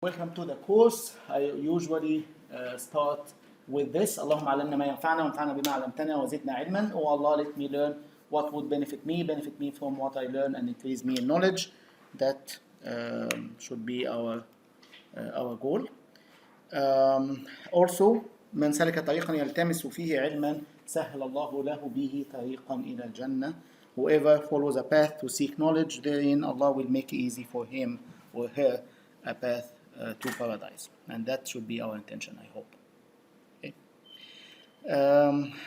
Welcome to the course. I usually start with this. اللهم علمنا ما ينفعنا وانفعنا بما علمتنا وزدنا علما. Oh Allah, let me learn what would benefit me from what I learn and increase me in knowledge. That should be our goal. Also, من سلك طريقا يلتمس فيه علما سهل الله له به طريقا إلى الجنة. Whoever follows a path to seek knowledge, therein Allah will make easy for him or her a path to paradise, and that should be our intention, I hope. Okay.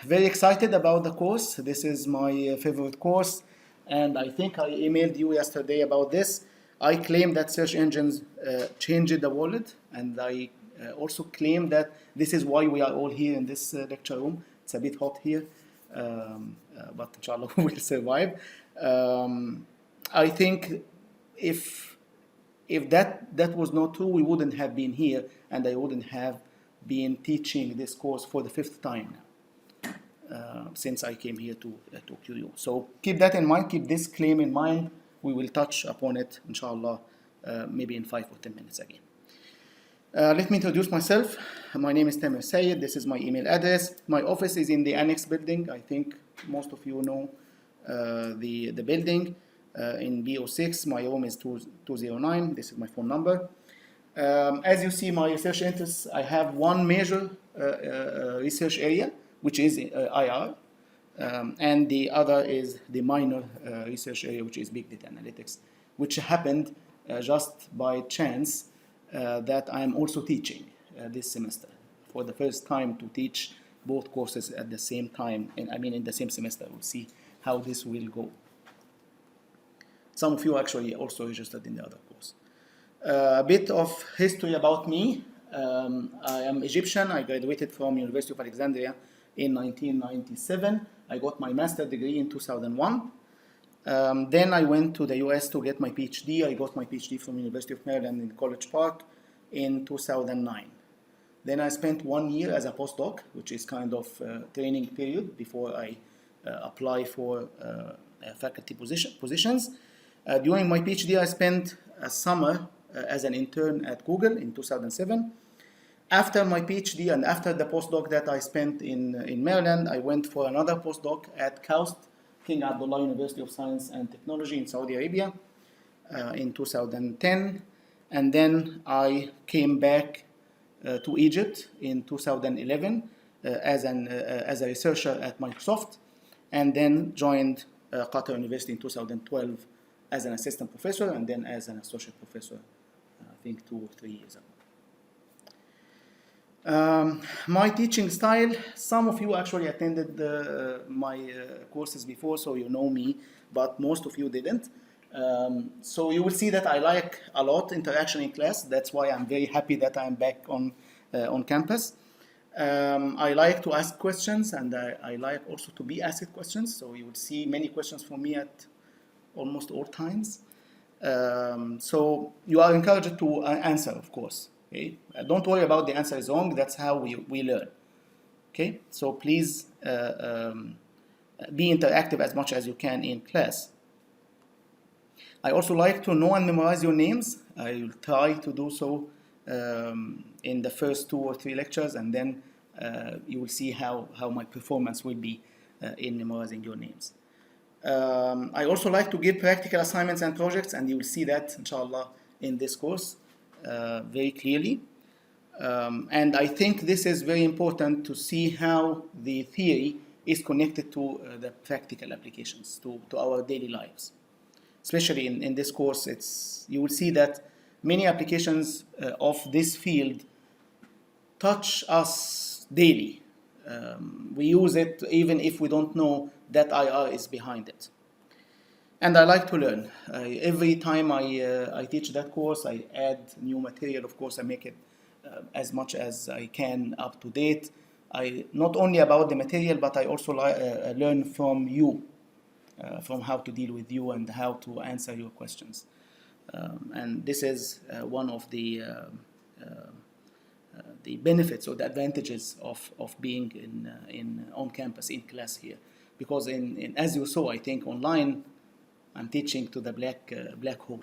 Very excited about the course. This is my favorite course, and I think I emailed you yesterday about this. I claim that search engines changed the world, and I also claim that this is why we are all here in this lecture room. It's a bit hot here, but inshallah we will survive. I think if that was not true, we wouldn't have been here, and I wouldn't have been teaching this course for the 5th time now, since I came here to QU. So keep that in mind, keep this claim in mind. We will touch upon it, inshallah, maybe in 5 or 10 minutes again. Let me introduce myself. My name is Tamer Sayed. This is my email address. My office is in the Annex building. I think most of you know the building. In BO6, my room is 209. This is my phone number. As you see, my research interests, I have one major research area, which is IR, and the other is the minor research area, which is big data analytics, which happened just by chance that I am also teaching this semester for the first time to teach both courses at the same time, and I mean in the same semester. We'll see how this will go. Some of you actually also registered in the other course. A bit of history about me. I am Egyptian. I graduated from University of Alexandria in 1997. I got my master's degree in 2001. Then I went to the US to get my PhD. I got my PhD from University of Maryland in College Park in 2009. Then I spent 1 year as a postdoc, which is kind of a training period before I apply for faculty positions. During my PhD, I spent a summer as an intern at Google in 2007. After my PhD and after the postdoc that I spent in Maryland, I went for another postdoc at KAUST, King Abdullah University of Science and Technology in Saudi Arabia in 2010. And then I came back to Egypt in 2011 as a researcher at Microsoft, and then joined Qatar University in 2012 as an assistant professor, and then as an associate professor, I think 2 or 3 years ago. My teaching style, some of you actually attended my courses before, so you know me, but most of you didn't. So you will see that I like a lot interaction in class. That's why I'm very happy that I'm back on campus. I like to ask questions, and I like also to be asked questions. So you will see many questions from me at almost all times. So you are encouraged to answer, of course. Okay? Don't worry about the answer is wrong. That's how we learn. Okay? So please be interactive as much as you can in class. I also like to know and memorize your names. I will try to do so in the first 2 or 3 lectures, and then you will see how my performance will be in memorizing your names. I also like to give practical assignments and projects, and you will see that, inshallah, in this course very clearly. And I think this is very important to see how the theory is connected to the practical applications, to our daily lives. Especially in this course, you will see that many applications of this field touch us daily. We use it even if we don't know that IR is behind it. And I like to learn. Every time I teach that course, I add new material. Of course, I make it as much as I can up to date. Not only about the material, but I also learn from you, from how to deal with you and how to answer your questions. And this is one of the benefits or the advantages of being on campus in class here, because as you saw, I think online I'm teaching to the black hole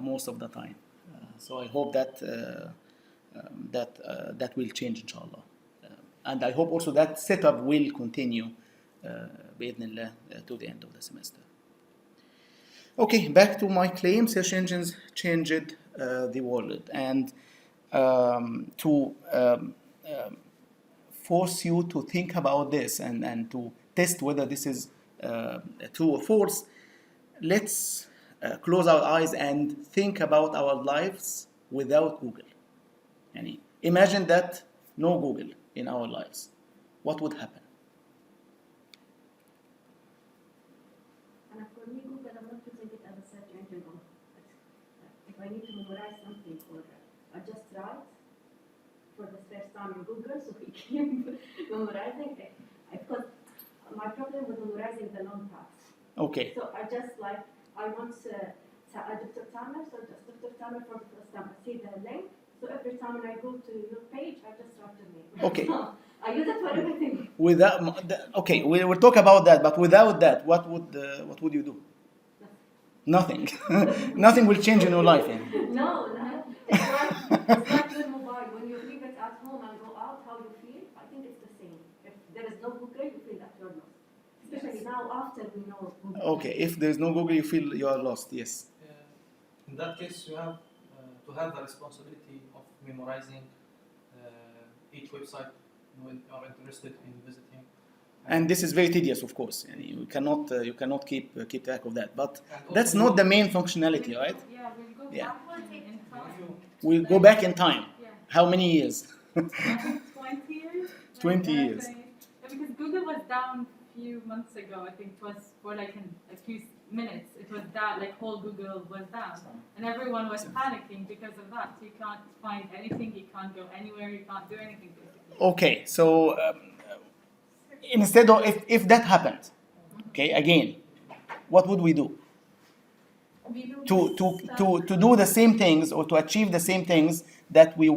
most of the time. So I hope that that will change, inshallah. And I hope also that setup will continue بإذن الله to the end of the semester. Okay, back to my claim. Search engines changed the world, and to force you to think about this and to test whether this is true or false, let's close our eyes and think about our lives without Google. Yani, imagine that no Google in our lives. What would happen? And for me, Google, I'm not using it as a search engine. If I need to memorize something, or I just write for the first time in Google, so we keep memorizing it. Because my problem with memorizing the long paths. Okay. So I just like, I want Dr. Tamer, so just Dr. Tamer for the first time. I see the link, so every time when I go to your page, I just write the link. Okay. So I use it for everything. Okay, we will talk about that, but without that, what would you do? Nothing. Nothing will change in your life. Yeah. No. It's like your mobile. When you leave it at home and go out, how you feel, I think it's the same. If there is no Google, you feel that you're lost. Especially now after we know Google. Okay, if there is no Google, you feel you are lost, yes. In that case, you have to have the responsibility of memorizing each website you are interested in visiting. And this is very tedious, of course. And you cannot keep track of that. But that's not the main functionality, right? Yeah, we'll go Yeah. backwards in time. We'll go back in time. Yeah. How many years? I think 20 years. 20 Yeah, years. Yeah, because Google was down a few months ago. I think it was for like in a few minutes. It was down, like whole Google was down. And everyone was panicking because of that. You can't find anything, you can't go anywhere, you can't do anything basically. Okay, so instead of if that happened, okay, again, what would we do? To do the same things or to achieve the same things that we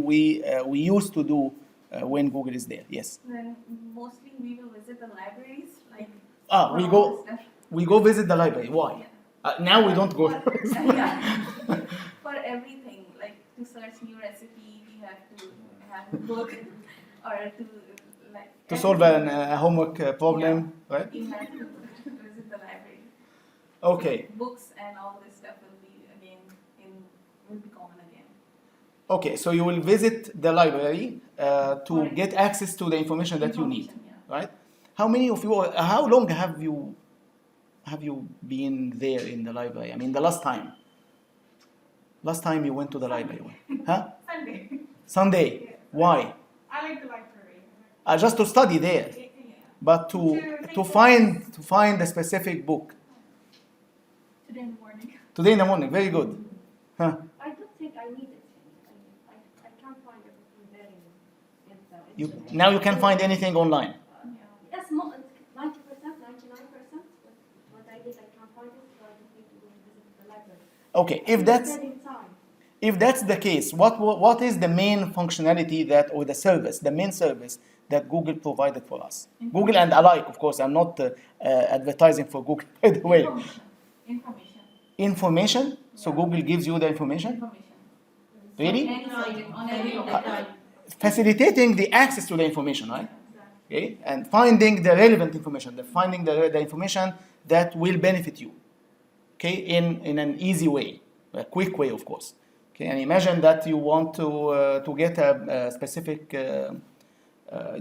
used to do when Google is there. Yes. Then mostly we will visit the libraries, like we go visit the library. Why? Yeah. Now we don't go. Yeah. For everything, like to search new recipe, we have to have a book, or to like To solve a homework problem, right? We have to visit the library. Okay. So books and all this stuff will be common again. Okay, so you will visit the library to get access to the information that you need, Yeah. right? How many of you? How long have you been there in the library? I mean, the last time. Last time you went to the library, huh? Sunday. Sunday. Yeah. Why? I like the library. Just to study there, Yeah. but to find a specific book. Today in the morning. Today in the morning, very good, huh? I don't think I need it. I can't find everything there in the You, internet. now you can find anything online. Yes, 90%, 99%. What I need, I can't find it, so I just need to go visit the library. Okay, if that's the case, what is the main functionality or the main service that Google provided for us? Google and alike, of course. I'm not advertising for Google, by the way. Information. So Google gives you the information. Really? On any site. Facilitating the access to the information, right? Okay, and finding the relevant information, finding the information that will benefit you. Okay, in an easy way, a quick way, of course. Okay, and imagine that you want to get a specific.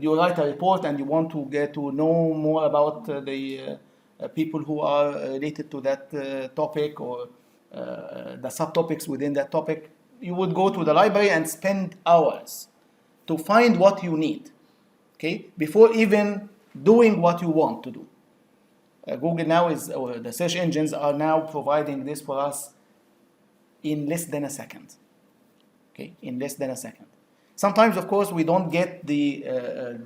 You write a report and you want to get to know more about the people who are related to that topic or the subtopics within that topic. You would go to the library and spend hours to find what you need. Okay, before even doing what you want to do. Google now or the search engines are now providing this for us in less than a second. Okay, in less than a second. Sometimes, of course, we don't get the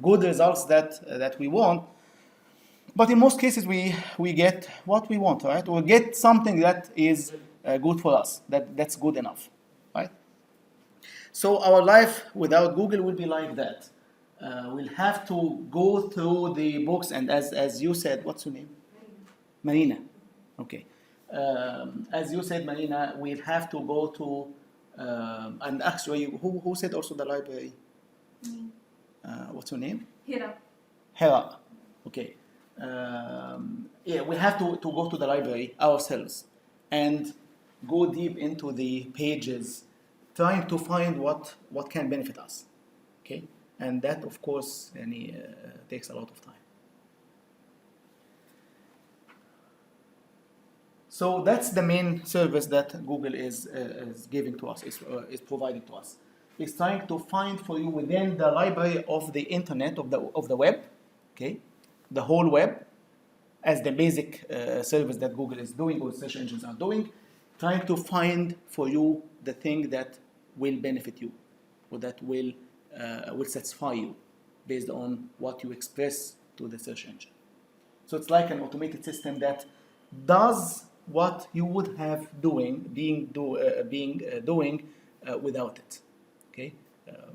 good results that we want, but in most cases we get what we want, right? We get something that is good for us, that's good enough, right? So our life without Google will be like that. We'll have to go through the books, and as you said, what's your name? Marina. Okay. As you said, Marina, we'll have to go to And actually, who said also the library? Me. What's your name? Hira. Hera. Okay. Yeah, we have to go to the library ourselves and go deep into the pages, trying to find what can benefit us. Okay, and that of course takes a lot of time. So that's the main service that Google is giving to us, is providing to us. It's trying to find for you within the library of the internet, of the web, okay, the whole web, as the basic service that Google is doing or search engines are doing, trying to find for you the thing that will benefit you or that will satisfy you based on what you express to the search engine. So it's like an automated system that does what you would have doing without it. Okay,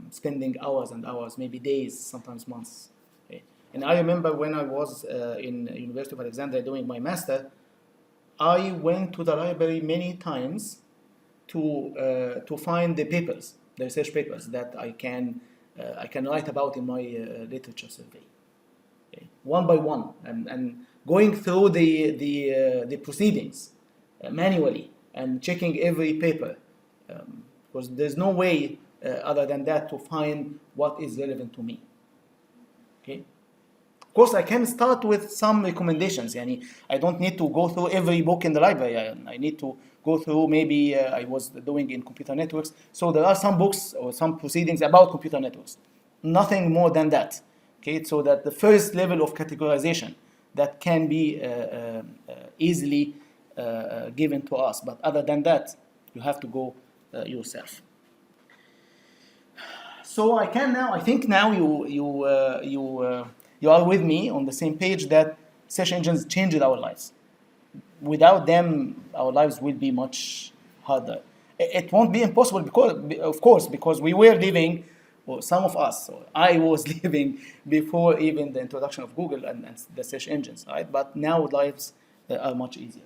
spending hours and hours, maybe days, sometimes months. Okay? And I remember when I was in University of Alexandria doing my master, I went to the library many times to find the papers, the research papers that I can write about in my literature survey. Okay. One by one, and going through the proceedings manually and checking every paper, because there's no way other than that to find what is relevant to me. Okay. Of course, I can start with some recommendations. I don't need to go through every book in the library. I need to go through, maybe I was doing in computer networks. So there are some books or some proceedings about computer networks. Nothing more than that. Okay, so that the first level of categorization that can be easily given to us. But other than that, you have to go yourself. So I think now you are with me on the same page that search engines changed our lives. Without them, our lives will be much harder. It won't be impossible because we were living, or some of us, or I was living before even the introduction of Google and the search engines, right? But now lives are much easier.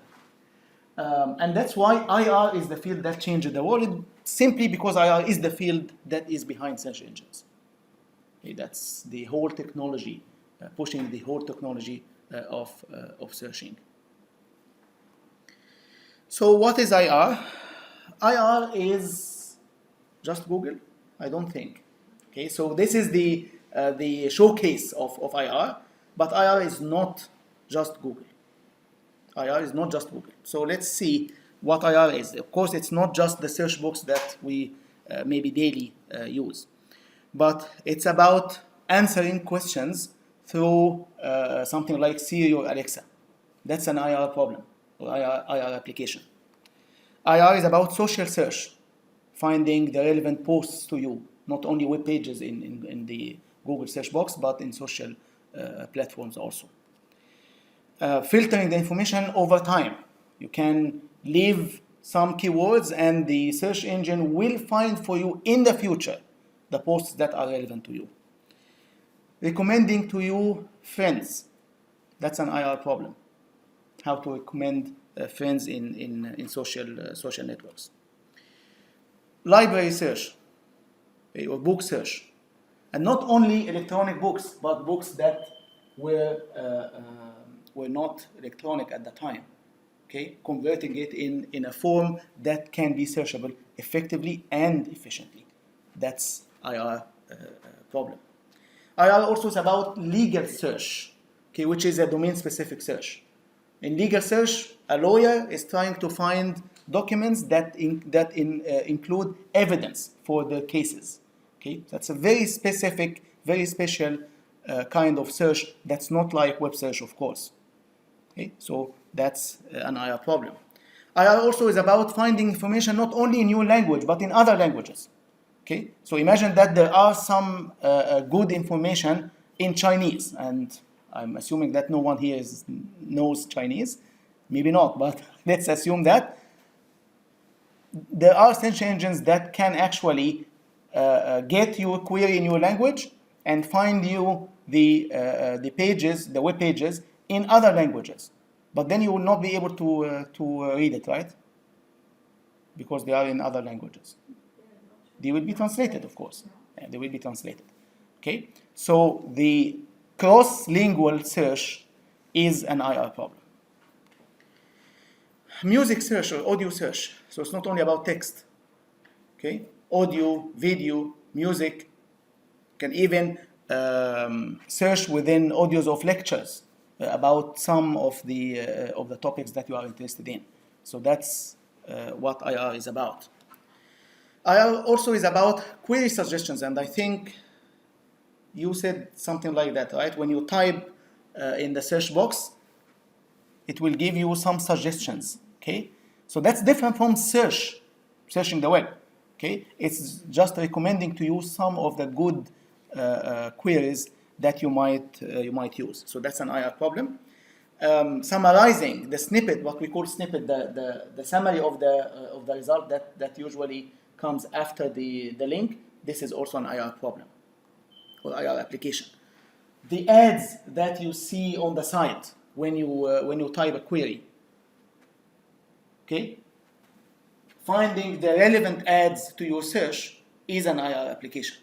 And that's why IR is the field that changed the world, simply because IR is the field that is behind search engines. Okay, that's the whole technology, pushing the whole technology of searching. So what is IR? IR is just Google? I don't think. Okay, so this is the showcase of IR, but IR is not just Google. IR is not just Google. So let's see what IR is. Of course, it's not just the search box that we maybe daily use, but it's about answering questions through something like Siri or Alexa. That's an IR problem or IR application. IR is about social search, finding the relevant posts to you, not only web pages in the Google search box, but in social platforms also. Filtering the information over time. You can leave some keywords and the search engine will find for you in the future the posts that are relevant to you. Recommending to you friends. That's an IR problem. How to recommend friends in social networks. Library search or book search. And not only electronic books, but books that were not electronic at the time. Okay, converting it in a form that can be searchable effectively and efficiently. That's IR problem. IR also is about legal search, okay, which is a domain-specific search. In legal search, a lawyer is trying to find documents that include evidence for the cases. Okay, that's a very specific, very special kind of search. That's not like web search, of course. Okay, so that's an IR problem. IR also is about finding information not only in your language, but in other languages. Okay, so imagine that there are some good information in Chinese, and I'm assuming that no one here knows Chinese. Maybe not, but let's assume that. There are search engines that can actually get your query in your language and find you the pages, the web pages, in other languages. But then you will not be able to read it, right? Because they are in other languages. They will be translated, of course. Yeah, they will be translated. Okay? So the cross-lingual search is an IR problem. Music search or audio search. So it's not only about text. Okay? Audio, video, music. Can even search within audios of lectures about some of the topics that you are interested in. So that's what IR is about. IR also is about query suggestions, and I think you said something like that, right? When you type in the search box, it will give you some suggestions, okay? So that's different from searching the web, okay? It's just recommending to you some of the good queries that you might use. So that's an IR problem. Summarizing the snippet, what we call snippet, the summary of the result that usually comes after the link. This is also an IR problem or IR application. The ads that you see on the site when you type a query. Okay? Finding the relevant ads to your search is an IR application.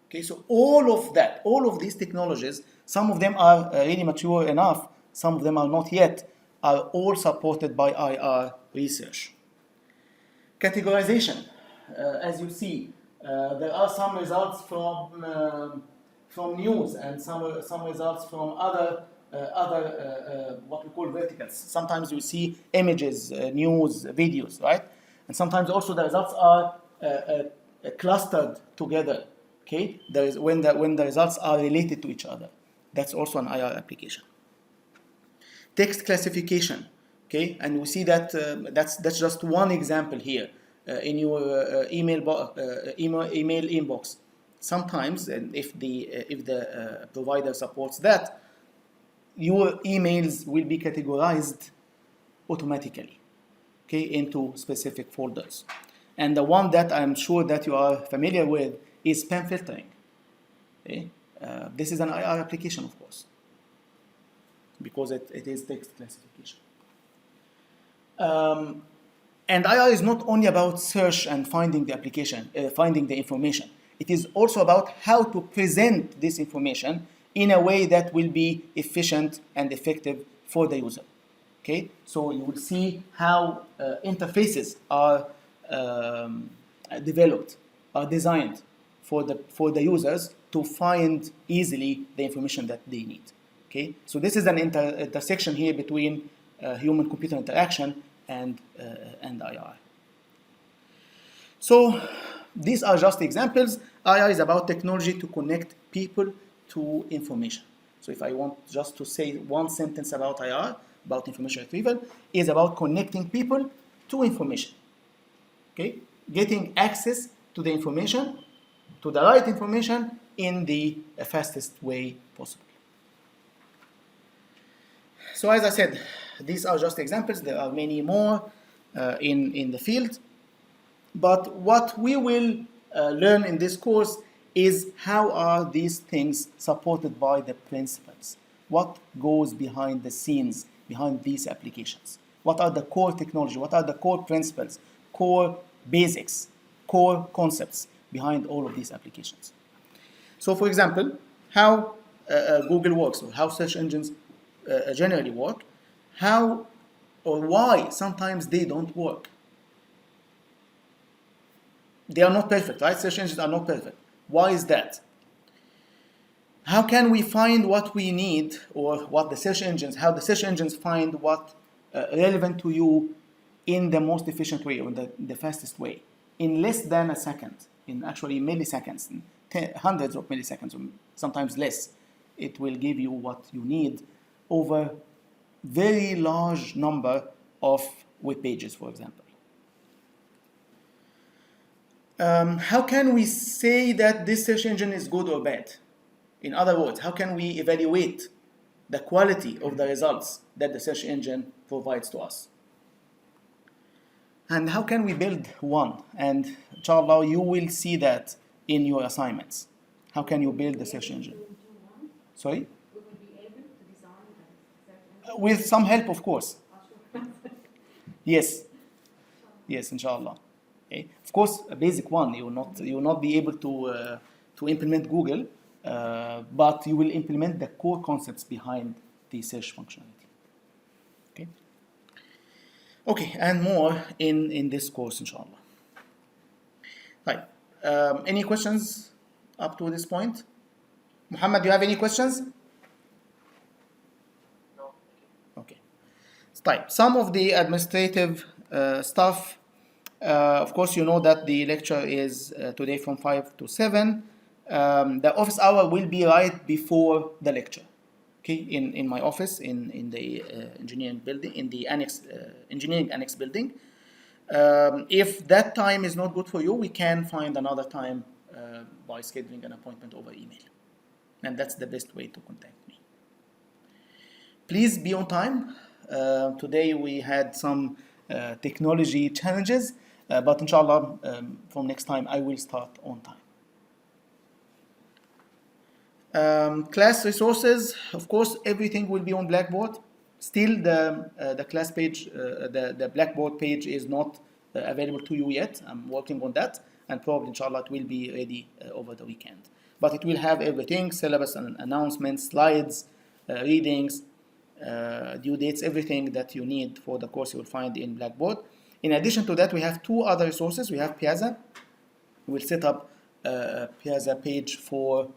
Okay, so all of these technologies, some of them are really mature enough, some of them are not yet, are all supported by IR research. Categorization, as you see, there are some results from news and some results from other what we call verticals. Sometimes you see images, news, videos, right? And sometimes also the results are clustered together. Okay, there is when the results are related to each other. That's also an IR application. Text classification. Okay, and we see that that's just one example here in your email inbox. Sometimes, and if the provider supports that, your emails will be categorized automatically, okay, into specific folders. And the one that I'm sure that you are familiar with is spam filtering. Okay? This is an IR application, of course, because it is text classification. And IR is not only about search and finding the application, finding the information. It is also about how to present this information in a way that will be efficient and effective for the user. Okay, so you will see how interfaces are developed, are designed for the users to find easily the information that they need. Okay, so this is an intersection here between human-computer interaction and IR. So these are just examples. IR is about technology to connect people to information. So if I want just to say one sentence about IR, about information retrieval, is about connecting people to information. Okay, getting access to the information, to the right information in the fastest way possible. So as I said, these are just examples. There are many more in the field. But what we will learn in this course is how are these things supported by the principles? What goes behind the scenes, behind these applications? What are the core technology? What are the core principles, core basics, core concepts behind all of these applications? So for example, how Google works, or how search engines generally work, how or why sometimes they don't work. They are not perfect, right? Search engines are not perfect. Why is that? How can we find what we need, or what the search engines, how the search engines find what relevant to you in the most efficient way, or the fastest way, in less than a second, in actually milliseconds, in hundreds of milliseconds, or sometimes less. It will give you what you need over very large number of web pages, for example. How can we say that this search engine is good or bad? In other words, how can we evaluate the quality of the results that the search engine provides to us? And how can we build one? And inshallah, you will see that in your assignments. How can you build the search engine? Sorry? We will be able to design a search engine. With some help, of course. Yes. Yes, inshallah. Okay? Of course, a basic one. You will not be able to implement Google, but you will implement the core concepts behind the search functionality. Okay. Okay, and more in this course, inshallah. Right. Any questions up to this point? Muhammad, do you have any questions? No. Okay. Right. Some of the administrative stuff. Of course, you know that the lecture is today from 5 to 7. The office hour will be right before the lecture. Okay, in my office in the engineering building, in the annex engineering annex building. If that time is not good for you, we can find another time by scheduling an appointment over email, and that's the best way to contact me. Please be on time. Today we had some technology challenges, but inshallah from next time I will start on time. Class resources, of course, everything will be on Blackboard. Still, the class page, the Blackboard page is not available to you yet. I'm working on that, and probably, inshallah, it will be ready over the weekend. But it will have everything: syllabus and announcements, slides, readings, due dates, everything that you need for the course you will find in Blackboard. In addition to that, we have two other resources. We have Piazza. We'll set up a Piazza page for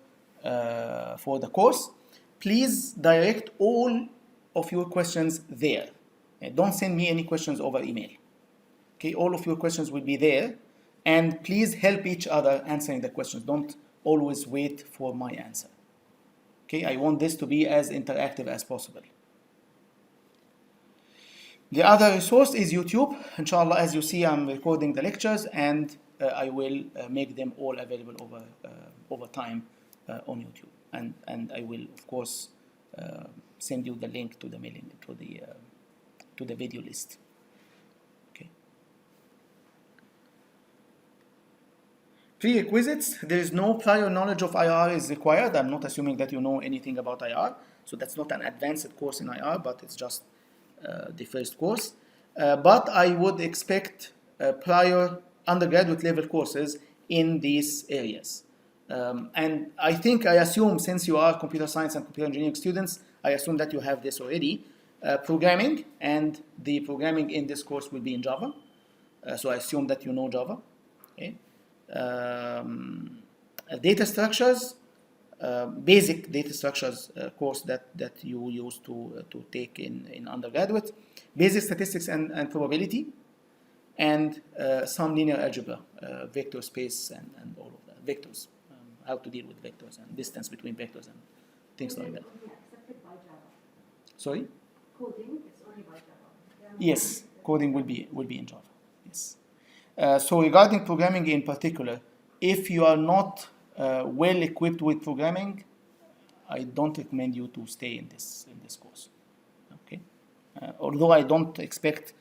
the course. Please direct all of your questions there. Don't send me any questions over email. Okay, all of your questions will be there, and please help each other answering the questions. Don't always wait for my answer. Okay, I want this to be as interactive as possible. The other resource is YouTube. Inshallah, as you see, I'm recording the lectures, and I will make them all available over time on YouTube, and I will, of course, send you the link to the mailing to the video list. Okay. Prerequisites. There is no prior knowledge of IR is required. I'm not assuming that you know anything about IR, so that's not an advanced course in IR, but it's just the first course. But I would expect prior undergraduate level courses in these areas. And I assume, since you are computer science and computer engineering students, I assume that you have this already. Programming, and the programming in this course will be in Java. So I assume that you know Java. Okay. Data structures, basic data structures course that you used to take in undergraduate. Basic statistics and probability, and some linear algebra, vector space, and all of that. Vectors. How to deal with vectors and distance between vectors and things like that. Accepted by Java. Sorry? Coding is only by Java. Yes, coding will be in Java. Yes. So regarding programming in particular, if you are not well equipped with programming, I don't recommend you to stay in this course. Okay. Although I don't expect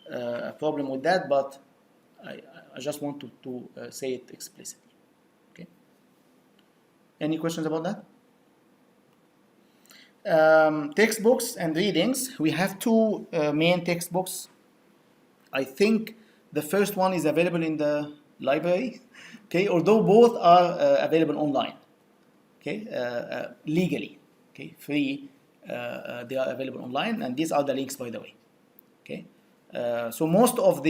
a problem with that, but I just want to say it explicitly. Any questions about that? Textbooks and readings. We have two main textbooks. I think the first one is available in the library. Okay, although both are available online. Okay, legally. Okay, free. They are available online, and these are the links, by the way. Okay, so most of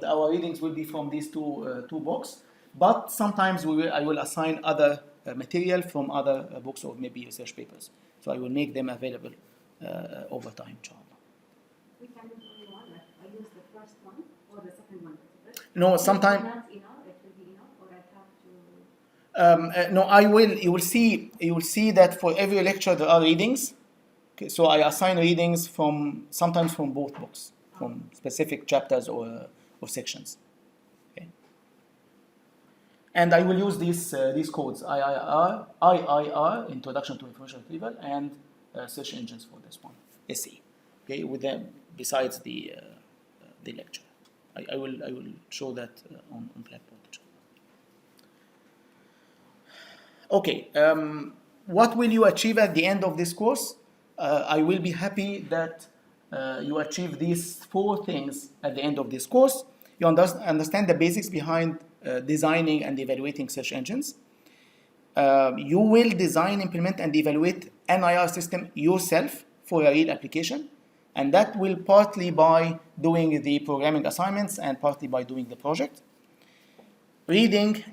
our readings will be from these two books, but sometimes I will assign other material from other books or maybe research papers. So I will make them available over time, inshallah. We can use only one. Like I use the first one or the second one. No, sometimes. Not enough. It will be enough, or I have to. No, I will. You will see that for every lecture there are readings. Okay, so I assign readings sometimes from both books, from specific chapters or sections. And I will use these codes, IIR, Introduction to Information Retrieval, and search engines for this one, SE. Okay, with them besides the lecture. I will show that on Blackboard. Okay, what will you achieve at the end of this course? I will be happy that you achieve these 4 things at the end of this course. you understand the basics behind designing and evaluating search engines. You will design, implement, and evaluate an IR system yourself for a real application, and that will partly by doing the programming assignments and partly by doing the project. Reading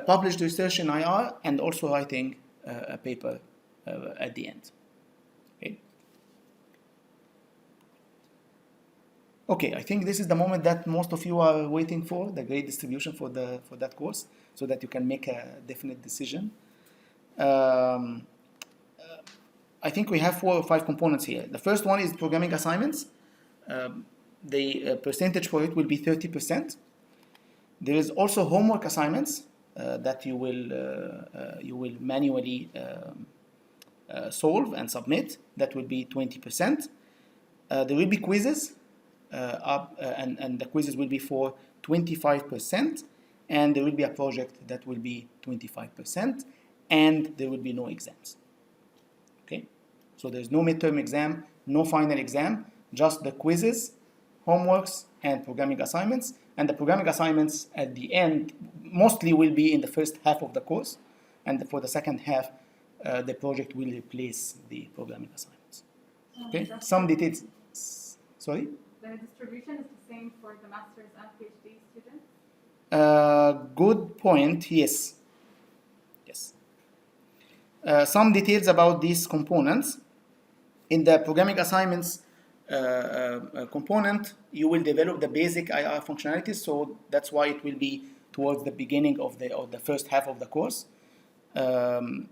published research in IR and also writing a paper at the end. Okay, I think this is the moment that most of you are waiting for, the grade distribution for that course, so that you can make a definite decision. I think we have 4 or 5 components here. The first one is programming assignments. The percentage for it will be 30%. There is also homework assignments that you will manually solve and submit. That will be 20%. There will be quizzes, and the quizzes will be for 25%, and there will be a project that will be 25%, and there will be no exams. Okay, so there's no midterm exam, no final exam, just the quizzes, homeworks, and programming assignments. And the programming assignments at the end mostly will be in the first half of the course, and for the second half, the project will replace the programming assignments. Okay, some details. Sorry? The distribution is the same for the master's and PhD students? Good point, yes. Yes. Some details about these components. In the programming assignments component, you will develop the basic IR functionalities, so that's why it will be towards the beginning of the first half of the course.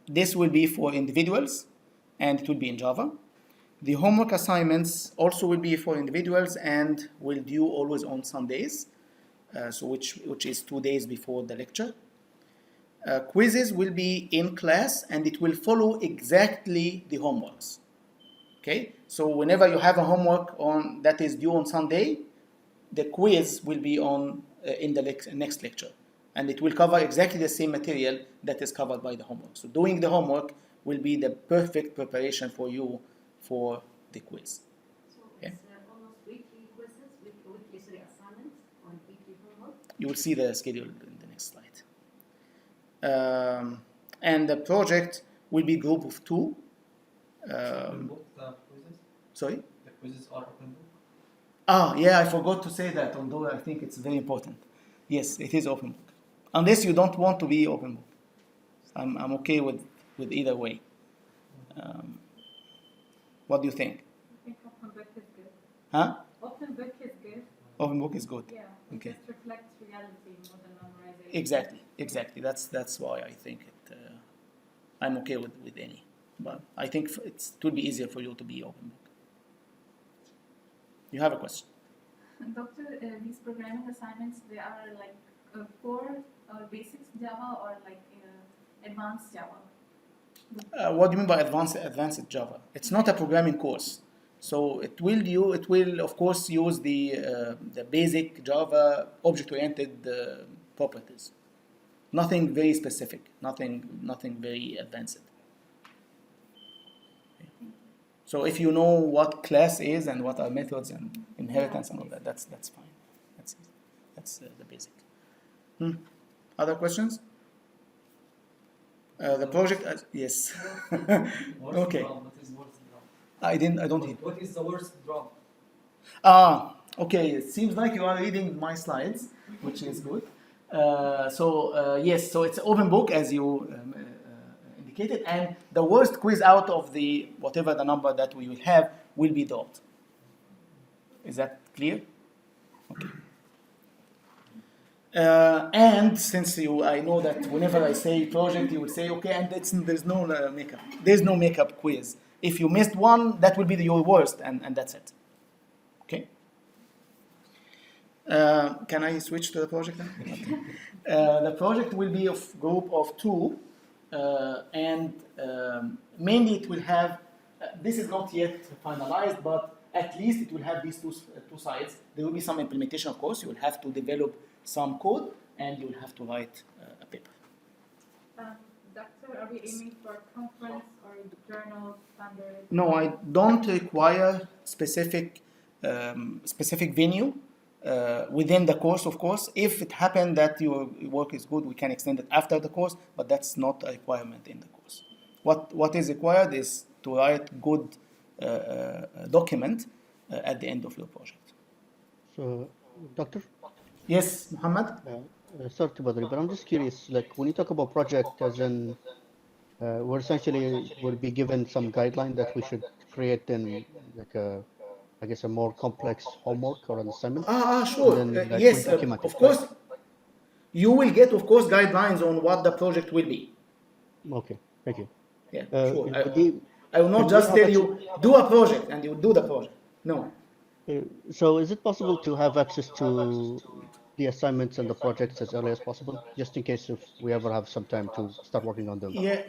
This will be for individuals, and it will be in Java. The homework assignments also will be for individuals and will due always on Sundays, so which is 2 days before the lecture. Quizzes will be in class, and it will follow exactly the homeworks. Okay, so whenever you have a homework on that is due on Sunday, the quiz will be on in the next lecture, and it will cover exactly the same material that is covered by the homework. So doing the homework will be the perfect preparation for you for the quiz. So it's almost weekly quizzes, weekly assignments, on weekly homework. You will see the schedule in the next slide. And the project will be group of 2. Open book, the quizzes? Sorry? The quizzes are open book? Yeah, I forgot to say that, although I think it's very important. Yes, it is open book. Unless you don't want to be open book. I'm okay with either way. What do you think? I think open book is good. Huh? Open book is good. Open book is good. Yeah, it Okay. just reflects reality more than memorization. Exactly. That's why I think I'm okay with any. But I think it will be easier for you to be open book. You have a question? Doctor, these programming assignments, they are like core or basics Java or like advanced Java? What do you mean by advanced Java? It's not a programming course, so it will of course use the basic Java object-oriented properties. Nothing very specific, nothing very advanced. So if you know what class is and what are methods and inheritance and all that, that's fine. That's the basic. Other questions? The project, yes. Worst Okay. drum. What is worst drum? I don't hear. What is the worst drum? Okay. It seems like you are reading my slides, which is good. Yes, so it's open book as you indicated, and the worst quiz out of the whatever the number that we will have will be DOT. Is that clear? Okay. And since I know that whenever I say project, you will say, okay, and there's no makeup. There's no makeup quiz. If you missed one, that will be your worst, and that's it. Okay. Can I switch to the project now? Okay. The project will be of group of 2, and mainly it will have. This is not yet finalized, but at least it will have these two sides. There will be some implementation, of course. You will have to develop some code, and you will have to write a paper. Doctor, are we aiming for conference or journal standard? No, I don't require specific venue. within the course, of course. If it happened that your work is good, we can extend it after the course, but that's not a requirement in the course. What is required is to write good document at the end of your project. So, Doctor, Yes, Muhammad? sorry to bother you, but I'm just curious, like when you talk about project as in, we're essentially will be given some guideline that we should create in like a, I guess a more complex homework or an assignment, and Sure. then like we Yes, document it, of course. You will get, of course, guidelines on what the project will be. right? Okay, thank you. Yeah, Uh, sure. would you- I will not and do just you have tell access- you, do a project, and you do the project. No. So is it possible to have access to the assignments and the projects as early as possible, just in case if we ever have some time to start working on them? Yeah.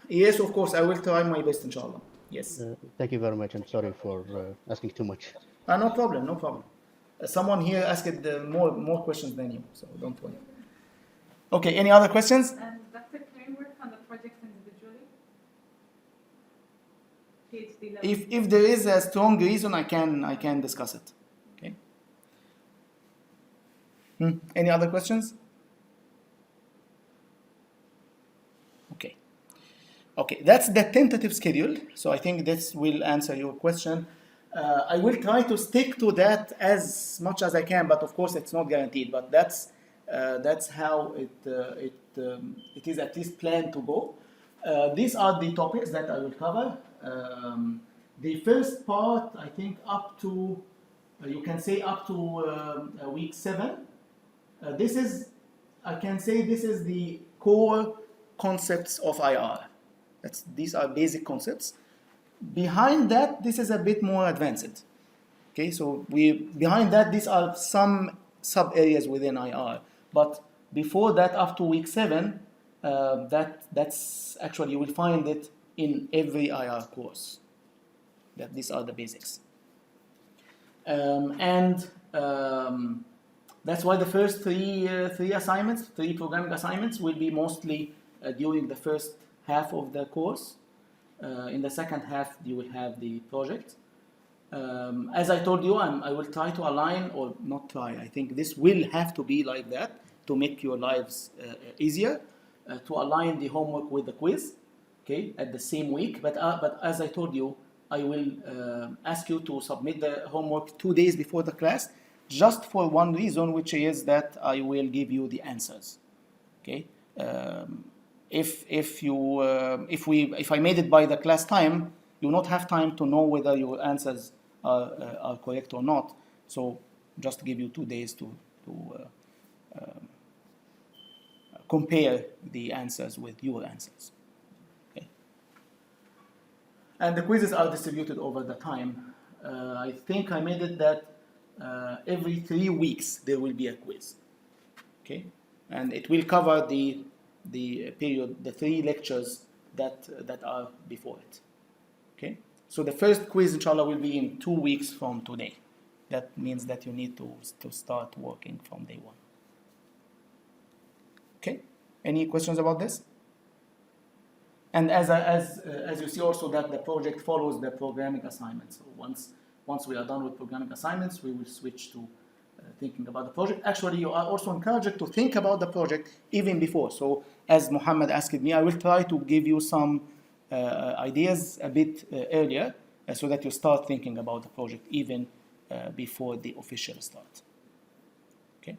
Yes, of course. I will try my best, inshallah. Yes. Thank you very much, and sorry for asking too much. No problem. No problem. Someone here asked more questions than you, so don't worry. Okay. Any other questions? And Dr. Can we work on the projects individually? PhD level. If there is a strong reason, I can discuss it. Okay. Any other questions? Okay. Okay, that's the tentative schedule. So I think this will answer your question. I will try to stick to that as much as I can, but of course it's not guaranteed. But that's how it is at least planned to go. These are the topics that I will cover. The first part, I think, up to you can say up to week 7. I can say this is the core concepts of IR. These are basic concepts. Behind that, this is a bit more advanced. Okay, so behind that, these are some sub areas within IR. But before that, up to week 7, that's actually you will find it in every IR course. That these are the basics. That's why the first three programming assignments will be mostly during the first half of the course. In the second half, you will have the project. As I told you, I will try to align, or not try, I think this will have to be like that to make your lives easier, to align the homework with the quiz, okay, at the same week. But as I told you, I will ask you to submit the homework 2 days before the class, just for one reason, which is that I will give you the answers, okay? If I made it by the class time, you will not have time to know whether your answers are correct or not. So just give you 2 days to compare the answers with your answers. Okay. And the quizzes are distributed over the time. I think I made it that every 3 weeks there will be a quiz. Okay, and it will cover the period, the 3 lectures that are before it. Okay, so the first quiz, inshallah, will be in 2 weeks from today. That means that you need to start working from day 1. Okay, any questions about this? And as you see also that the project follows the programming assignments. So once we are done with programming assignments, we will switch to thinking about the project. Actually, you are also encouraged to think about the project even before. So as Muhammad asked me, I will try to give you some ideas a bit earlier so that you start thinking about the project even before the official start. Okay.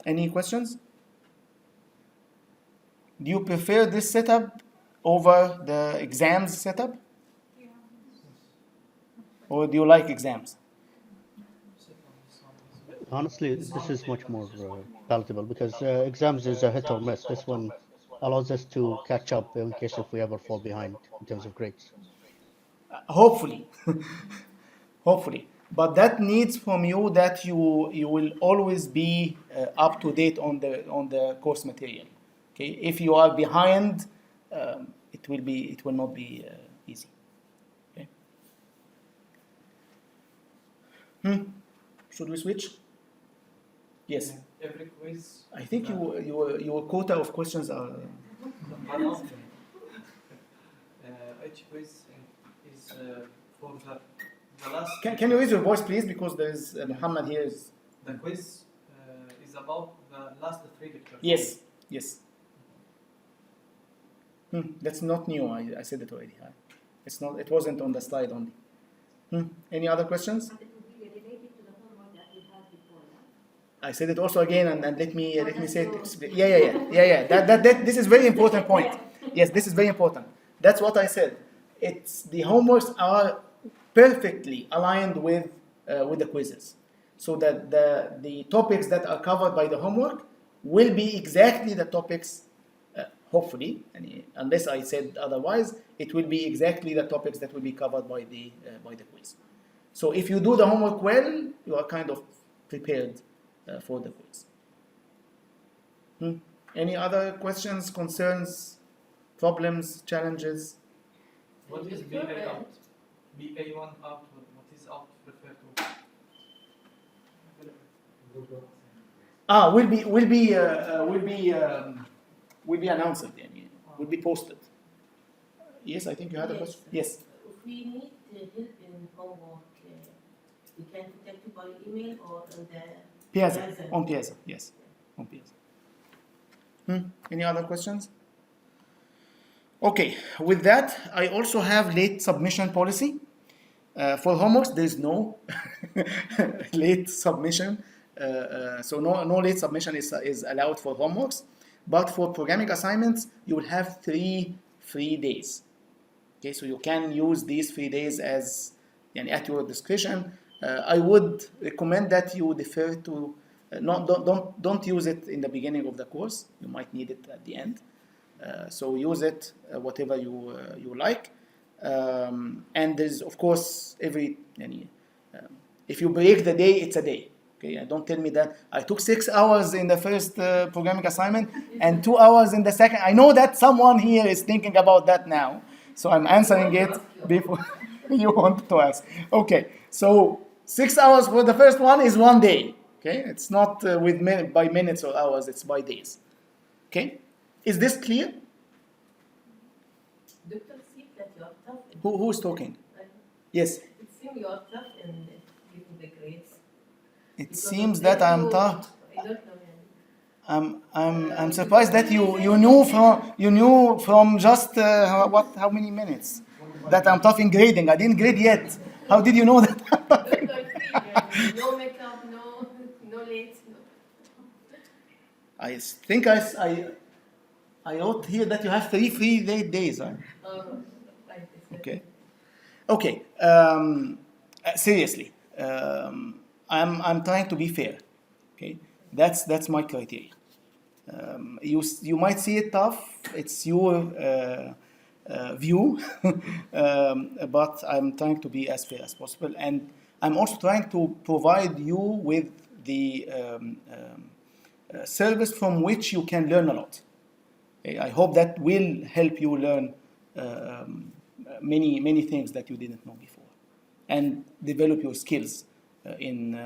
Any questions? Do you prefer this setup over the exams setup? Yeah. Or do you like exams? Honestly, this is much more palatable because exams is a hit or miss. This one allows us to catch up in case if we ever fall behind in terms of grades. Hopefully. Hopefully. But that needs from you that you will always be up to date on the course material. Okay, if you are behind, it will not be easy. Okay. Should we switch? Yes. Every quiz. I think your quota of questions are. Each quiz is for the the last. Can you raise your voice, please, because there is Muhammad here. The quiz is about the last 3 lectures. Yes, yes. That's not new. I said it already. It's not. It wasn't on the slide only. Any other questions? And it will be related to the homework that we had before, yeah? I said it also again, and let me say it. Yeah. That this is very important point. Yes, this is very important. That's what I said. It's the homeworks are perfectly aligned with the quizzes, so that the topics that are covered by the homework will be exactly the topics. Hopefully, unless I said otherwise, it will be exactly the topics that will be covered by the quiz. So if you do the homework well, you are kind of prepared for the quiz. Any other questions, concerns, problems, challenges? What is BA out? BA1 out, what is out referred to? Will be announced. Will be posted. Yes, I think you had a question. Yes. If we need help in homework, we can contact you by email or on the Piazza. On Piazza. Yes. On Piazza. Any other questions? Okay. With that, I also have late submission policy. For homeworks, there is no late submission. So no late submission is allowed for homeworks. But for programming assignments, you will have 3 free days. Okay, so you can use these 3 days as at your discretion. I would recommend that you defer to don't use it in the beginning of the course. You might need it at the end. So use it whatever you like. And there's of course if you break the day, it's a day. Okay, don't tell me that I took 6 hours in the first programming assignment and 2 hours in the second. I know that someone here is thinking about that now, so I'm answering it before you want to ask. Okay, so 6 hours for the first one is 1 day. Okay, it's not by minutes or hours; it's by days. Okay, is this clear? Dr. See that you are tough. Who is talking? Yes. It seems you are tough in giving the grades. It seems that I'm tough. I don't know. I'm surprised that you knew from just how many minutes that I'm tough in grading. I didn't grade yet. How did you know that? No makeup, no late. No. I think I wrote here that you have 3 free days. Huh? Like this. Okay. Seriously. I'm trying to be fair. Okay, that's my criteria. You might see it tough. It's your view, but I'm trying to be as fair as possible, and I'm also trying to provide you with the service from which you can learn a lot. Okay? I hope that will help you learn many things that you didn't know before, and develop your skills. In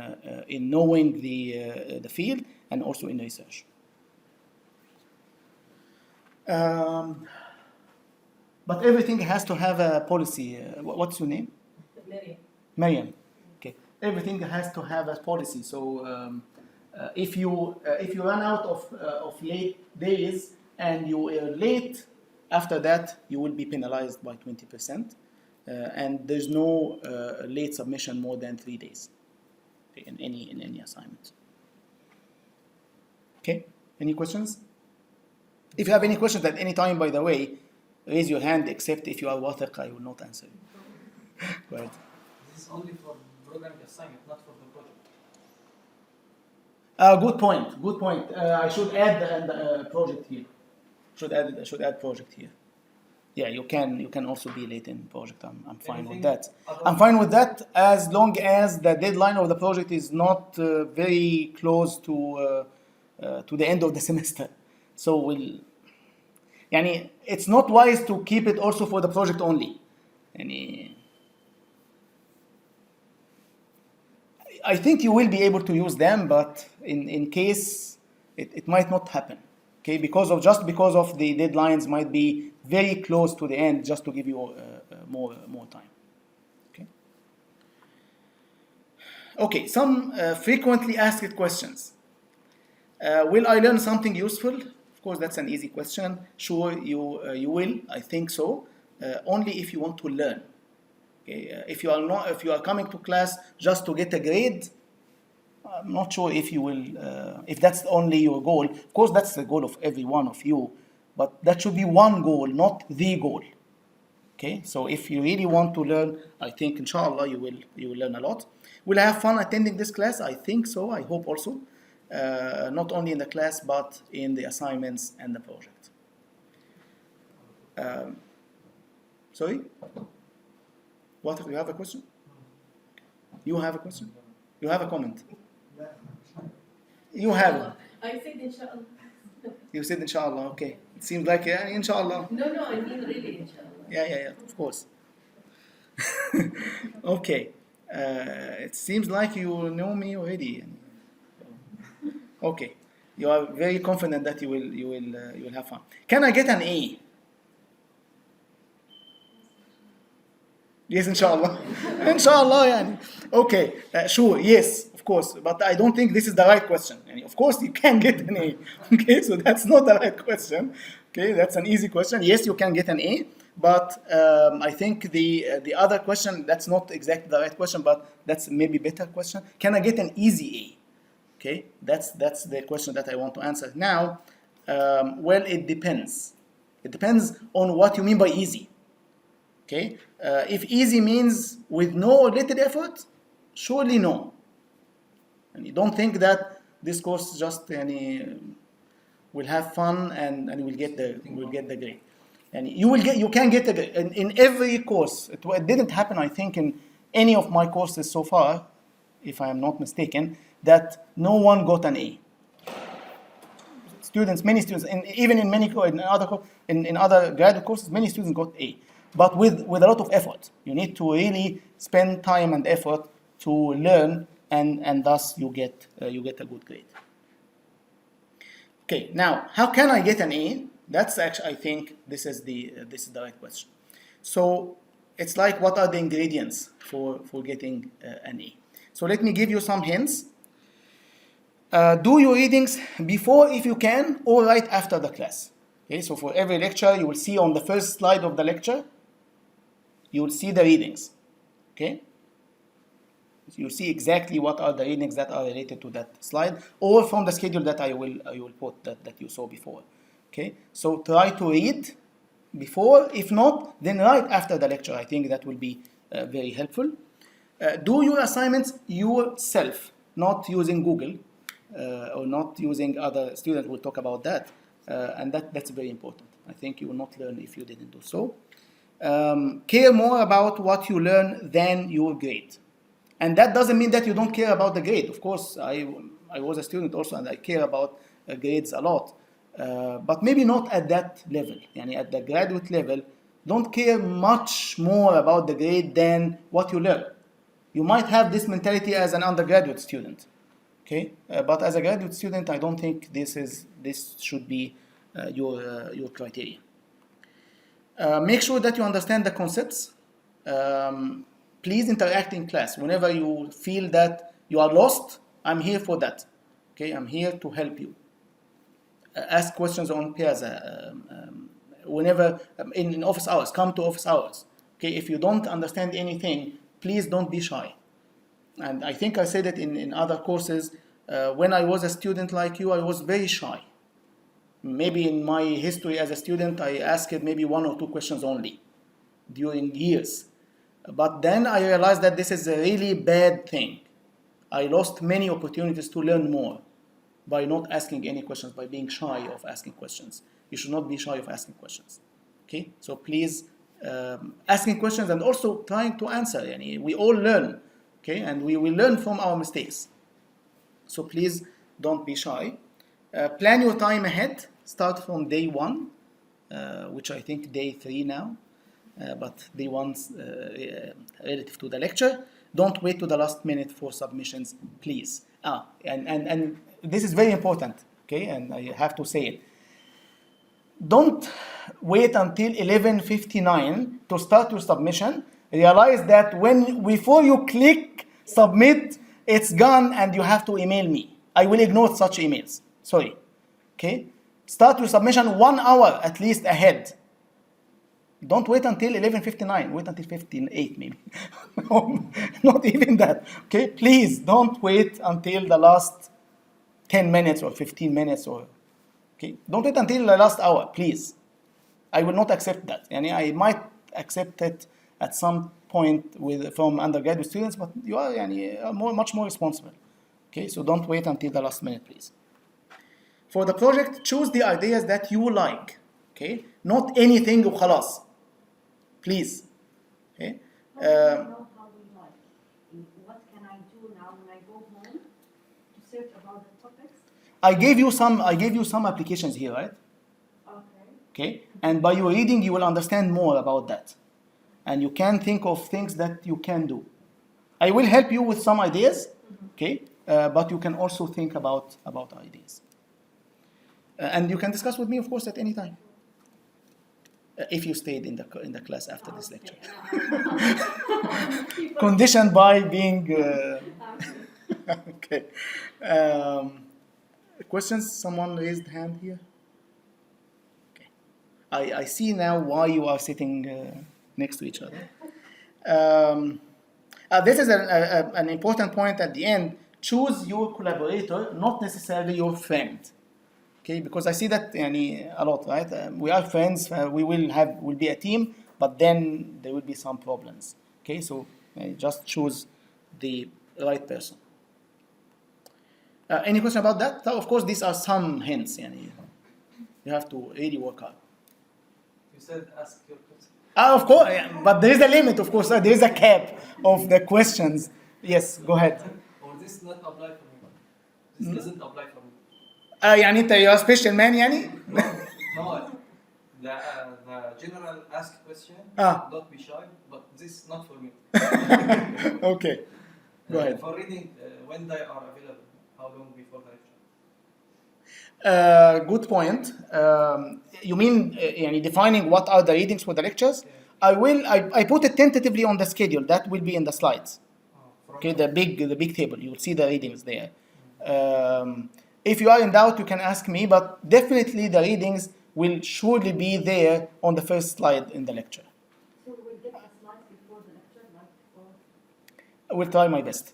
knowing the field and also in research. But everything has to have a policy. What's your name? Mariam. Okay. Everything has to have a policy. So if you run out of late days and you are late, after that you will be penalized by 20%. And there's no late submission more than 3 days. In any assignment. Okay, any questions? If you have any questions at any time, by the way, raise your hand, except if you are wathiq, I will not answer you. Go ahead. This is only for programming assignment, not for the project. Good point. I should add the project here. Should add project here. Yeah, you can also be late in project. I'm fine with that. I'm fine with that as long as the deadline of the project is not very close to the end of the semester. So it's not wise to keep it also for the project only. I think you will be able to use them, but in case it might not happen. Okay, because of the deadlines might be very close to the end, just to give you more time. Okay. Okay, some frequently asked questions. Will I learn something useful? Of course, that's an easy question. Sure, you will. I think so. Only if you want to learn. Okay? If you are coming to class just to get a grade, I'm not sure if you will. If that's only your goal. Of course, that's the goal of every one of you. But that should be one goal, not the goal. Okay, so if you really want to learn, I think inshallah you will learn a lot. Will I have fun attending this class? I think so. I hope also, not only in the class but in the assignments and the project. Sorry, what? You have a question? You have a question? You have a comment? You have it. I said inshallah. You said inshallah. Okay, it seems like yeah, inshallah. No, I mean really inshallah. Yeah, of course. Okay. It seems like you know me already. Okay. You are very confident that you will have fun. Can I get an A? Yes, inshallah. Inshallah, yani. Okay, sure, yes, of course. But I don't think this is the right question. And of course, you can get an A. Okay, so that's not the right question. Okay, that's an easy question. Yes, you can get an A. But I think the other question, that's not exactly the right question, but that's maybe better question. Can I get an easy A? Okay, that's the question that I want to answer now. Well, it depends. It depends on what you mean by easy. Okay, if easy means with no or little effort, surely no. And you don't think that this course just will have fun and will get the grade. And you can get the grade in every course. It didn't happen, I think, in any of my courses so far, if I am not mistaken, that no one got an A. Many students, and even in other graduate courses, many students got A. But with a lot of effort. You need to really spend time and effort to learn, and thus you get a good grade. Okay, now how can I get an A? That's actually, I think this is the right question. So it's like, what are the ingredients for getting an A? So let me give you some hints. Do your readings before, if you can, or right after the class. Okay, so for every lecture, you will see on the first slide of the lecture, you will see the readings. Okay? So you'll see exactly what are the readings that are related to that slide, or from the schedule that I will put that you saw before. Okay? So try to read before. If not, then right after the lecture. I think that will be very helpful. Do your assignments yourself, not using Google or not using other students. We'll talk about that. And that's very important. I think you will not learn if you didn't do so. Care more about what you learn than your grade. And that doesn't mean that you don't care about the grade. Of course, I was a student also, and I care about grades a lot. But maybe not at that level. At the graduate level, don't care much more about the grade than what you learn. You might have this mentality as an undergraduate student. Okay? But as a graduate student, I don't think this should be your criteria. Make sure that you understand the concepts. Please interact in class. Whenever you feel that you are lost, I'm here for that. Okay, I'm here to help you. Ask questions on Piazza. Whenever in office hours, come to office hours. Okay, if you don't understand anything, please don't be shy. And I think I said it in other courses. When I was a student like you, I was very shy. Maybe in my history as a student, I asked maybe 1 or 2 questions only during years. But then I realized that this is a really bad thing. I lost many opportunities to learn more by not asking any questions, by being shy of asking questions. You should not be shy of asking questions. Okay? So please, asking questions and also trying to answer. We all learn. Okay? And we will learn from our mistakes. So please don't be shy. Plan your time ahead. Start from day 1, which I think day 3 now, but day 1's relative to the lecture. Don't wait to the last minute for submissions, please. And this is very important, okay? And I have to say it. Don't wait until 11:59 to start your submission. Realize that before you click submit, it's gone and you have to email me. I will ignore such emails. Sorry. Okay? Start your submission 1 hour at least ahead. Don't wait until 11:59. Wait until 15:08 maybe. No, not even that. Okay? Please don't wait until the last 10 minutes or 15 minutes or okay? Don't wait until the last hour, please. I will not accept that. And I might accept it at some point from undergraduate students, but you are much more responsible. Okay? So don't wait until the last minute, please. For the project, choose the ideas that you like. Okay? Not anything وخلاص. Please. Okay? How do I know how we like? What can I do now when I go home to search about the topics? I gave you some applications here, right? Okay. Okay? And by your reading, you will understand more about that. And you can think of things that you can do. I will help you with some ideas, okay? But you can also think about ideas. And you can discuss with me, of course, at any time. If you stayed in the class after this lecture. Conditioned by being... okay. Questions? Someone raised hand here? Okay. I see now why you are sitting next to each other. This is an important point at the end. Choose your collaborator, not necessarily your friend. Okay, because I see that a lot, right? We are friends. We'll be a team, but then there will be some problems. Okay, so just choose the right person. Any question about that? So of course, these are some hints. You have to really work hard. You said ask your question. Of course, but there is a limit. Of course, there is a cap of the questions. Yes, go ahead. Or this not apply for me. This doesn't apply for me. أنت you are special man No, the general ask question. Don't be shy, but this not for me. Okay, go ahead. For reading, when they are available, how long before the lecture? Good point. You mean defining what are the readings for the lectures? Yeah. I put it tentatively on the schedule. That will be in the slides. From Okay, the big table. You will see the readings there. If you are in doubt, you can ask me, but definitely the readings will surely be there on the first slide in the lecture. So we'll get the slides before the lecture, I will try my best.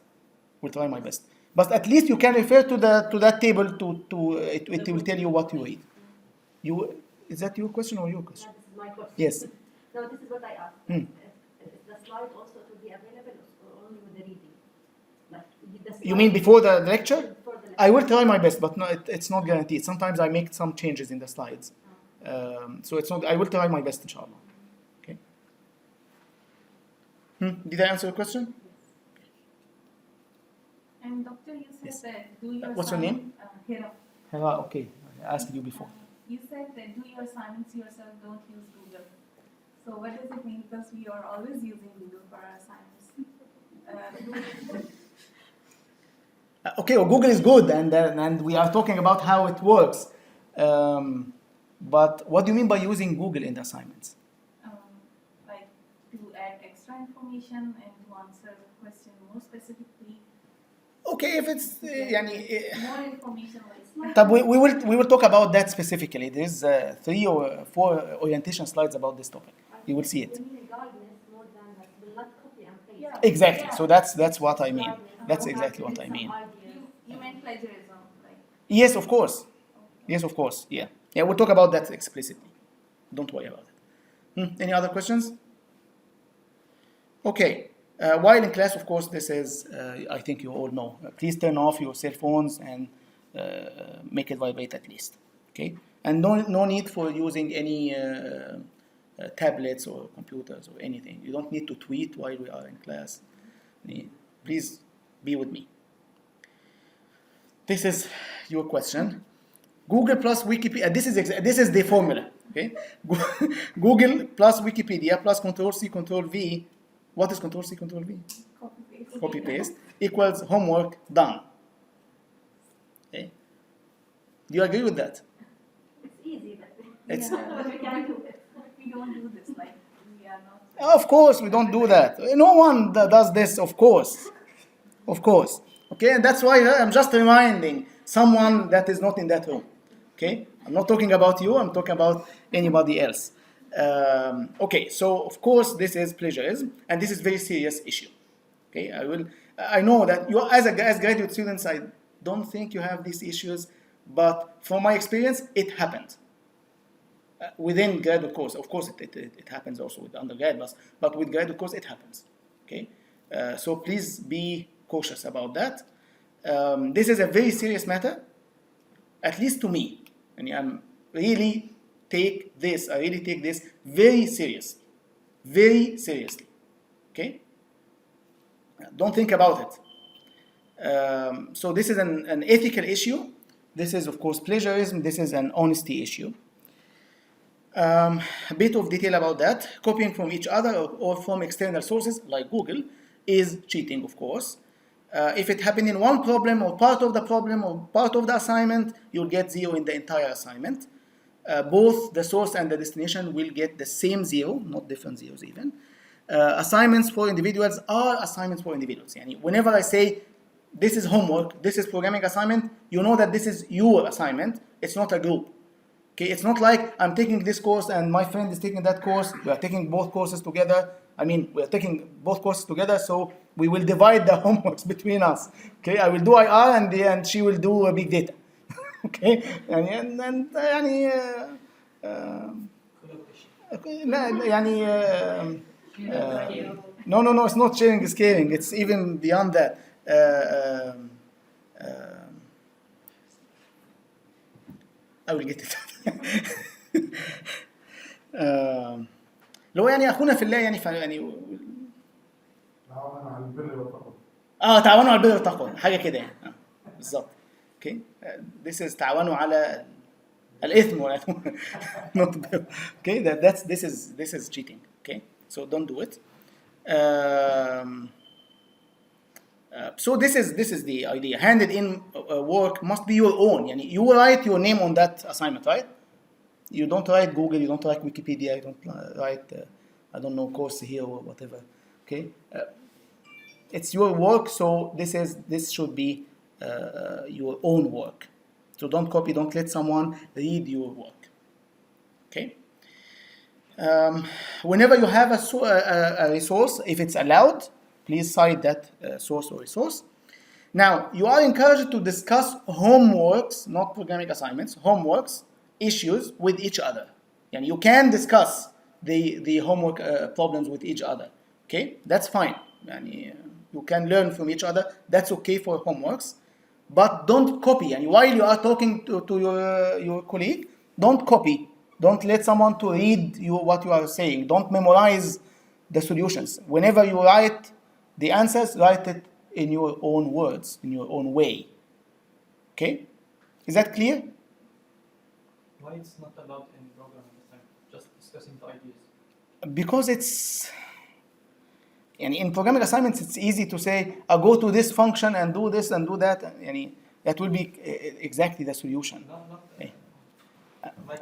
But at least you can refer to that table it will tell you what you read. Is that your question or your question? Yeah, this is my question. Yes. No, this is what I asked. Hmm. Is the slide also to be available or only with the reading? Like the You mean before the lecture? Before the lecture. I will try my best, but no, it's not guaranteed. Sometimes I make some changes in the slides. So it's not. I will try my best, inshallah. Okay. Did I answer your question? And doctor, you said Yes. that do your What's your name? Hira. Hera, okay. I asked you before. You said that do your assignments yourself, don't use Google. So what does it mean? Because we are always using Google for our assignments. Okay, well, Google is good, and we are talking about how it works. But what do you mean by using Google in the assignments? Like to add extra information and to answer the question more specifically. Okay, if it's More information like طب we will talk about that specifically. There's 3 or 4 orientation slides about this topic. You will see it. We need guidance more than that. We'll not copy and paste. Yeah. Exactly. So that's what I mean. That's exactly what I mean. You meant plagiarism, like Yes, of course. Yes, of course. Yeah. Yeah, we'll talk about that explicitly. Don't worry about it. Any other questions? Okay. While in class, of course, this is, I think you all know. Please turn off your cell phones and make it vibrate at least. Okay? And no need for using any tablets or computers or anything. You don't need to tweet while we are in class. Please be with me. This is your question. Google plus Wikipedia. This is the formula. Okay. Google plus Wikipedia plus Control-C, Control-V. What is Control-C, Control-V? copy paste. Copy paste equals homework done. Okay. Do you agree with that? It's easy, but It's but we can do it. We don't do this, like we are not. Of course we don't do that. No one does this. Of course. Okay, and that's why I'm just reminding someone that is not in that room. Okay, I'm not talking about you, I'm talking about anybody else. Okay, so of course this is plagiarism, and this is very serious issue. Okay, I know that you as graduate students, I don't think you have these issues, but from my experience, it happened. Within graduate course, of course, it happens also with undergrad, but with graduate course, it happens. Okay, so please be cautious about that. This is a very serious matter, at least to me, and I really take this very seriously, very seriously. Okay, don't think about it. So this is an ethical issue. This is, of course, plagiarism. This is an honesty issue. A bit of detail about that. Copying from each other or from external sources like Google is cheating, of course. If it happened in one problem or part of the problem or part of the assignment, you'll get 0 in the entire assignment. Both the source and the destination will get the same 0, not different zeros even. Assignments for individuals are assignments for individuals. Yani whenever I say this is homework, this is programming assignment, you know that this is your assignment. It's not a group. Okay, it's not like I'm taking this course and my friend is taking that course. We are taking both courses together. We are taking both courses together, so we will divide the homeworks between us. Okay, I will do IR and she will do big data. Okay, no, it's not sharing is caring. It's even beyond that. I will get it. لو يعني اخونا في الله يعني تعاونوا على البر والتقوى. تعاونوا على البر والتقوى حاجه كده يعني بالظبط. Okay, this is تعاونوا على الاثم ولا not bill. Okay, this is cheating. Okay, so don't do it. So this is the idea. Handed in work must be your own. Yani you write your name on that assignment, right? You don't write Google, you don't write Wikipedia, you don't write I don't know, course here or whatever. Okay, it's your work, so this should be your own work. So don't copy, don't let someone read your work. Okay. Whenever you have a resource, if it's allowed, please cite that source or resource. Now, you are encouraged to discuss homeworks, not programming assignments, homeworks, issues with each other. And you can discuss the homework problems with each other. Okay, that's fine. And you can learn from each other. That's okay for homeworks. But don't copy. And while you are talking to your colleague, don't copy. Don't let someone to read what you are saying. Don't memorize the solutions. Whenever you write the answers, write it in your own words, in your own way. Okay? Is that clear? Why it's not allowed in programming assignment? Just discussing the ideas. Because it's in programming assignments, it's easy to say, I'll go to this function and do this and do that. That will be exactly the solution.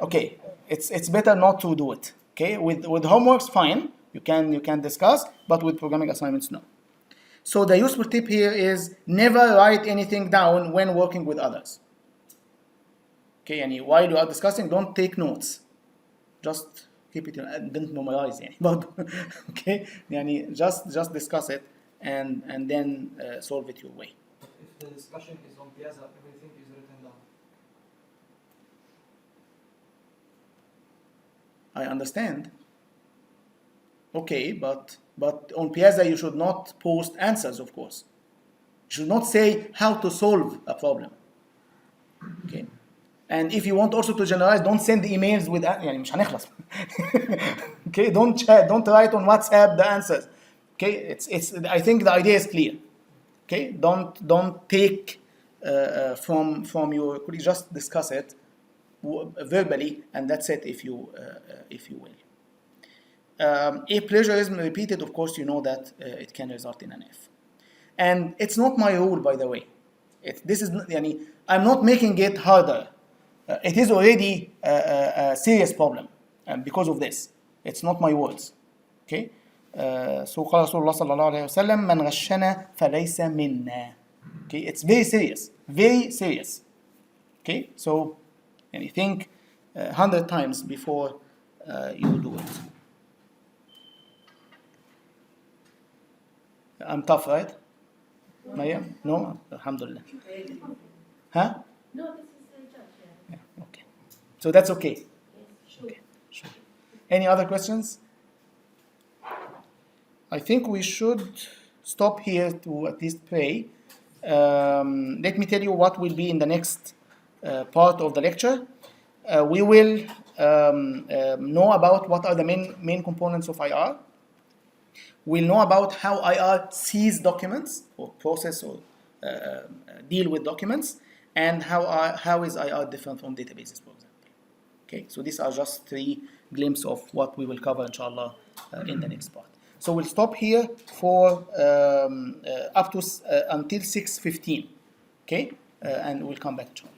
Okay, it's better not to do it. Okay, with homeworks, fine, you can discuss, but with programming assignments, no. So the useful tip here is never write anything down when working with others. Okay, while you are discussing, don't take notes. Just keep it, don't memorize but okay, just discuss it and then solve it your way. But if the discussion is on Piazza, everything is written down. I understand. Okay, but on Piazza you should not post answers, of course. You should not say how to solve a problem. Okay. And if you want also to generalize, don't send emails with مش هنخلص. Okay, don't chat, don't write on WhatsApp the answers. Okay, it's I think the idea is clear. Okay, don't take from your colleagues, just discuss it verbally, and that's it if you will. If plagiarism repeated, of course, you know that it can result in an F. And it's not my rule, by the way. I'm not making it harder. It is already a serious problem because of this. It's not my words. Okay? So قال رسول الله صلى الله عليه وسلم من غشنا فليس منا. Okay, it's very serious, very serious. Okay, so and you think 100 times before you do it. I'm tough, right? Maya? No? Alhamdulillah. Huh? No, this is a judge, yeah. Yeah, okay. So that's okay. Yes, sure. Okay, sure. Any other questions? I think we should stop here to at least pray. Let me tell you what will be in the next part of the lecture. We will know about what are the main components of IR. We'll know about how IR sees documents or process or deal with documents, and how is IR different from databases, for example. Okay, so these are just 3 glimpses of what we will cover, inshallah, in the next part. So we'll stop here for up to until 6:15. Okay, and we'll come back, inshallah.